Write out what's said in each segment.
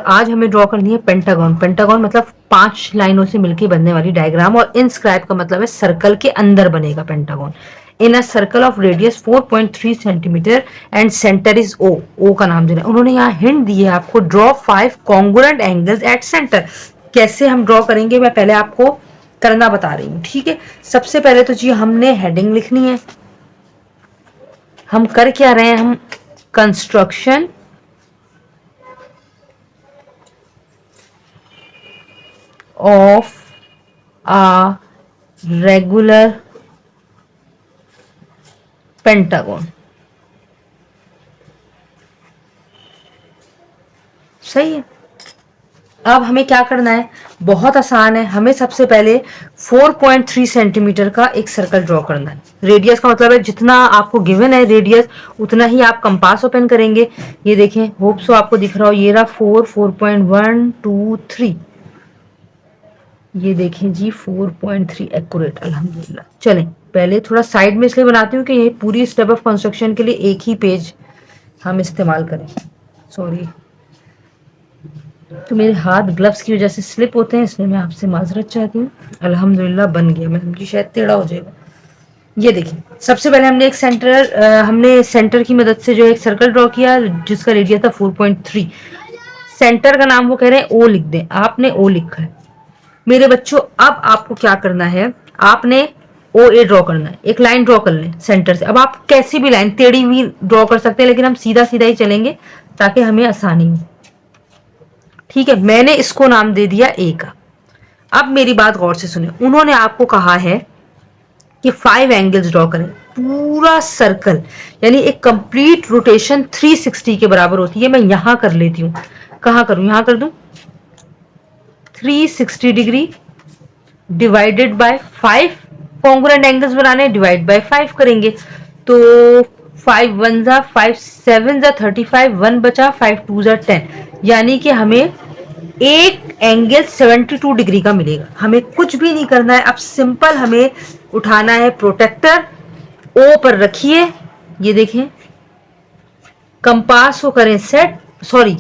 आज हमें ड्रॉ करनी है पेंटागन। पेंटागन मतलब 5 लाइनों से मिलकर बनने वाली डायग्राम, और इनस्क्राइब का मतलब है सर्कल के अंदर बनेगा pentagon. In a circle of radius 4.3 centimetre and centre is O. O का नाम देना। उन्होंने यहाँ हिंट दी है आपको, draw 5 congruent angles at centre. कैसे हम ड्रॉ करेंगे मैं पहले आपको करना बता रही हूँ, ठीक है। सबसे पहले तो जी हमने हेडिंग लिखनी है। हम कर क्या रहे हैं, हम construction of a regular pentagon. सही है। अब हमें क्या करना है, बहुत आसान है। हमें सबसे पहले 4.3 सेंटीमीटर का एक सर्कल ड्रॉ करना है। रेडियस का मतलब है जितना आपको गिवन है रेडियस, उतना ही आप कंपास ओपन करेंगे। ये देखें, होप सो आपको दिख रहा हो, ये रहा 4.1 2 3। ये देखें जी 4.3 एक्यूरेट, अल्हम्दुलिल्लाह। चलें, पहले थोड़ा साइड में इसलिए बनाती हूँ कि ये पूरी स्टेप ऑफ कंस्ट्रक्शन के लिए एक ही पेज हम इस्तेमाल करें। सॉरी, तो मेरे हाथ ग्लव्स की वजह से स्लिप होते हैं, इसलिए मैं आपसे माजरत चाहती हूँ। अल्हम्दुलिल्लाह बन गया। मैं समझी शायद टेढ़ा हो जाएगा। ये देखिए, सबसे पहले हमने सेंटर की मदद से जो एक सर्कल ड्रॉ किया जिसका रेडियस था 4.3। सेंटर का नाम वो कह रहे हैं ओ लिख दें, आपने ओ लिखा है। मेरे बच्चों, अब आपको क्या करना है, आपने ओ ए ड्रॉ करना है। एक लाइन ड्रॉ कर लें सेंटर से। अब आप कैसी भी लाइन, टेढ़ी भी ड्रॉ कर सकते हैं, लेकिन हम सीधा सीधा ही चलेंगे ताकि हमें आसानी हो। ठीक है, मैंने इसको नाम दे दिया ए का। अब मेरी बात गौर से सुने, उन्होंने आपको कहा है कि 5 एंगल्स ड्रॉ करें। पूरा सर्कल यानी एक कंप्लीट रोटेशन 360 के बराबर होती है। मैं यहां कर लेती हूं, कहां करूं, यहां कर दूं। 360 degree divided by 5, congruent angles बनाने, डिवाइड बाय 5 करेंगे तो 5 1 जा 5 7 जा 35, 1 बचा, 5 2 जा 10, यानी कि हमें एक एंगल 72 डिग्री का मिलेगा। हमें कुछ भी नहीं करना है। अब सिंपल हमें उठाना है प्रोटेक्टर, ओ पर रखिए, ये देखें, कंपास को करें सेट, सॉरी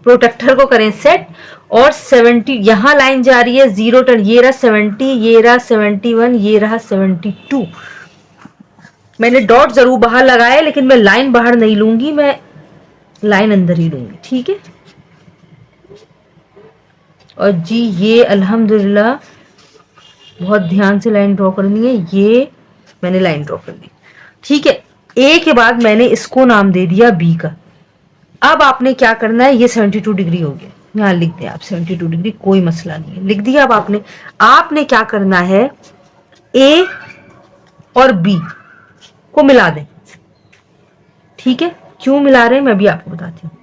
प्रोटेक्टर को करें सेट, और 70 यहां लाइन जा रही है, 0 टर्न, ये रहा 70, ये रहा 71, ये रहा 72। मैंने डॉट जरूर बाहर लगाए, लेकिन मैं लाइन बाहर नहीं लूंगी, मैं लाइन अंदर ही लूंगी, ठीक है। और जी ये अल्हम्दुलिल्लाह बहुत ध्यान से लाइन ड्रॉ करनी है। ये मैंने लाइन ड्रॉ कर दी, ठीक है। ए के बाद मैंने इसको नाम दे दिया बी का। अब आपने क्या करना है, ये 72 डिग्री हो गया, यहां लिख दें आप 72 डिग्री, कोई मसला नहीं है, लिख दिया। अब आपने क्या करना है, ए और बी को मिला दें, ठीक है। क्यों मिला रहे हैं मैं भी आपको बताती हूँ।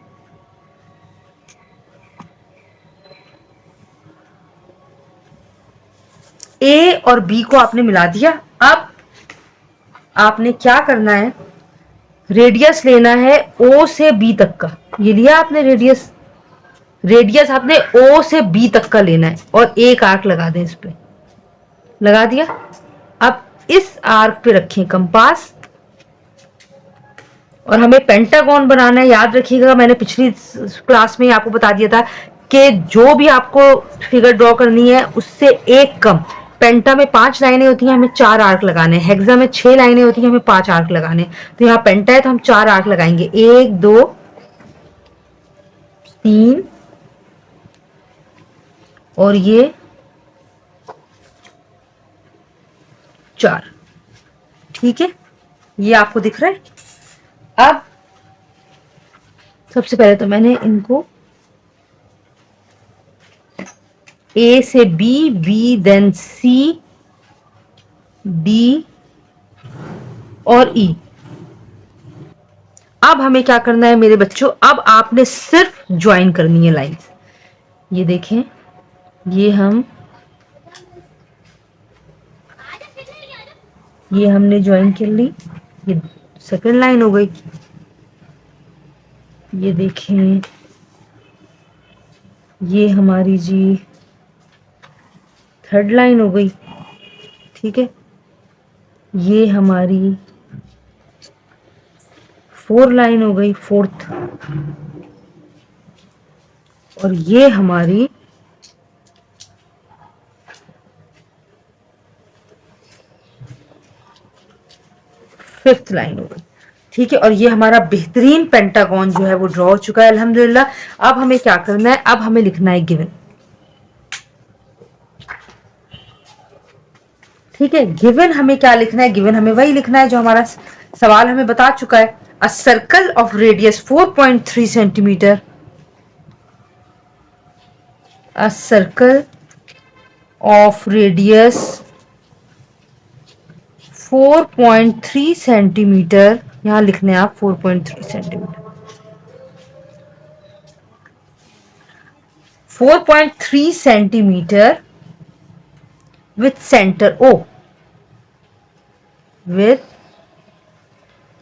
ए और बी को आपने मिला दिया। अब आपने क्या करना है, रेडियस लेना है ओ से बी तक का। ये लिया आपने रेडियस, रेडियस आपने ओ से बी तक का लेना है, और एक आर्क लगा दें इस पे, लगा दिया। अब इस आर्क पे रखें कंपास, और हमें पेंटागन बनाना है। याद रखिएगा, मैंने पिछली क्लास में आपको बता दिया था कि जो भी आपको फिगर ड्रॉ करनी है उससे एक कम, पेंटा में 5 लाइनें होती हैं, हमें 4 आर्क लगाने, हेक्सा में 6 लाइनें होती हैं, हमें 5 आर्क लगाने। तो यहाँ पेंटा है तो हम 4 आर्क लगाएंगे, 1 2 3 और ये 4, ठीक है। ये आपको दिख रहा है। अब सबसे पहले तो मैंने इनको ए से बी, बी देन सी, डी और ई। अब हमें क्या करना है मेरे बच्चों, अब आपने सिर्फ ज्वाइन करनी है लाइंस। ये देखें, ये हमने ज्वाइन कर ली, ये सेकंड लाइन हो गई। ये देखें, ये हमारी जी थर्ड लाइन हो गई, ठीक है। ये हमारी 4 लाइन हो गई, फोर्थ। और ये हमारी फिफ्थ लाइन हो गई। ठीक है, और ये हमारा बेहतरीन पेंटागन जो है वो ड्रॉ हो चुका है अल्हम्दुलिल्लाह। अब हमें क्या करना है, अब हमें लिखना है गिवन। ठीक है, गिवन हमें क्या लिखना है, गिवन हमें वही लिखना है जो हमारा सवाल हमें बता चुका है। अ circle of radius 4.3 centimetre, a circle of radius 4.3 centimetre, यहां लिखने हैं आप 4.3 centimetre, 4.3 centimetre with center O, with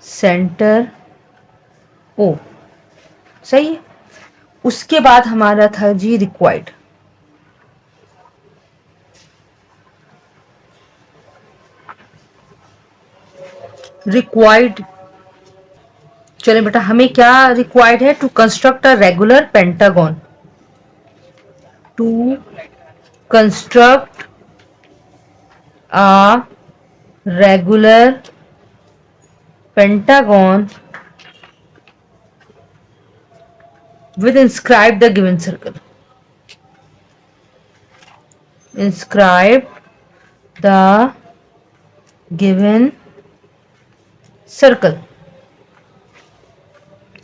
center O, सही है। उसके बाद हमारा था जी रिक्वायर्ड, रिक्वायर्ड चले बेटा, हमें क्या रिक्वायर्ड है, to construct a regular pentagon, to construct a regular pentagon with inscribe the given circle, inscribe the given circle।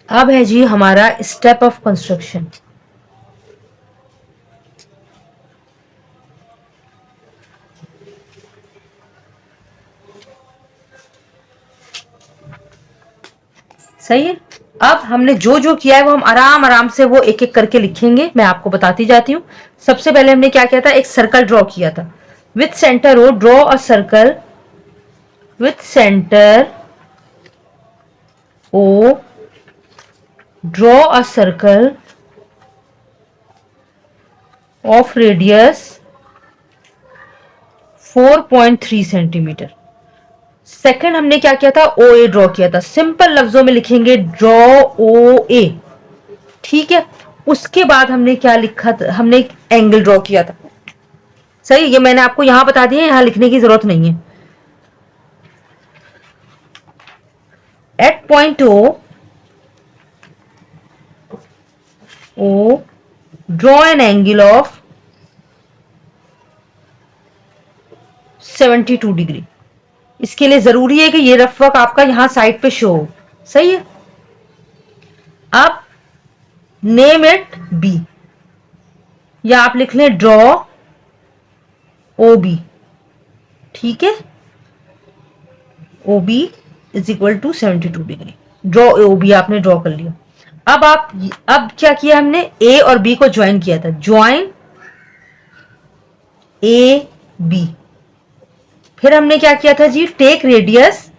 अब है जी हमारा स्टेप ऑफ कंस्ट्रक्शन। सही है, अब हमने जो जो किया है वो हम आराम आराम से वो एक एक करके लिखेंगे, मैं आपको बताती जाती हूँ। सबसे पहले हमने क्या किया था, एक सर्कल ड्रॉ किया था with centre O, draw a circle with centre O, draw a circle of radius 4.3 centimetre. Second हमने क्या किया था, ओ ए ड्रॉ किया था, सिंपल लफ्जों में लिखेंगे ड्रॉ ओ ए। ठीक है, उसके बाद हमने क्या लिखा था, हमने एक एंगल ड्रॉ किया था। सही, ये मैंने आपको यहां बता दिया, यहां लिखने की जरूरत नहीं है। At point O draw an angle of 72 degree. इसके लिए जरूरी है कि ये रफ वर्क आपका यहां साइड पे शो हो। सही है, अब नेम इट बी, या आप लिख लें ड्रॉ ओ बी। ठीक है, O B is equal to 72 degree, draw O B आपने ड्रॉ कर लिया। अब क्या किया हमने, ए और बी को ज्वाइन किया था, ज्वाइन ए बी। फिर हमने क्या किया था जी, take radius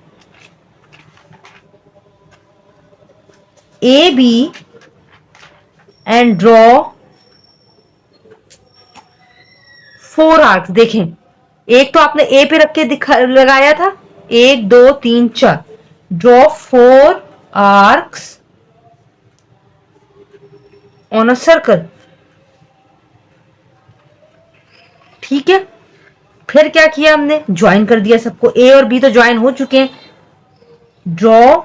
A B and draw 4 arcs. देखें, एक तो आपने ए पे रख के लगाया था, 1 2 3 4, draw 4 arcs on a circle. ठीक है, फिर क्या किया हमने, ज्वाइन कर दिया सबको, ए और बी तो ज्वाइन हो चुके हैं। Draw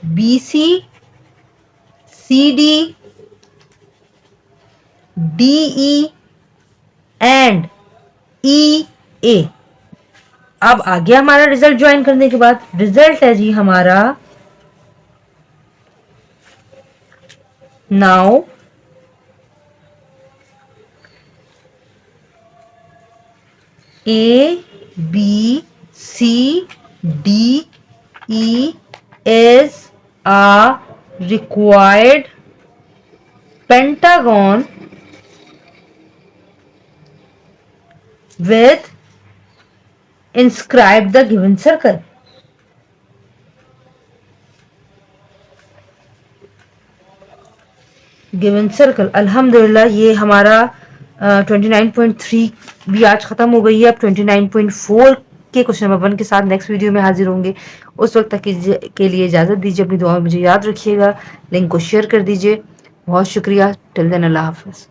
B C, C D, D E and E A. अब आ गया हमारा रिजल्ट ज्वाइन करने के बाद। रिजल्ट है जी हमारा, now A, B, C, D, E is a required pentagon with inscribe the given circle. Given circle. अल्हम्दुलिल्लाह ये हमारा 29.3 भी आज खत्म हो गई है। अब 29.4 के क्वेश्चन नंबर 1 के साथ नेक्स्ट वीडियो में हाजिर होंगे। उस वक्त तक के लिए इजाज़त दीजिए, अपनी दुआ में मुझे याद रखिएगा, लिंक को शेयर कर दीजिए। बहुत शुक्रिया। टिल देन अल्लाह हाफ़िज़।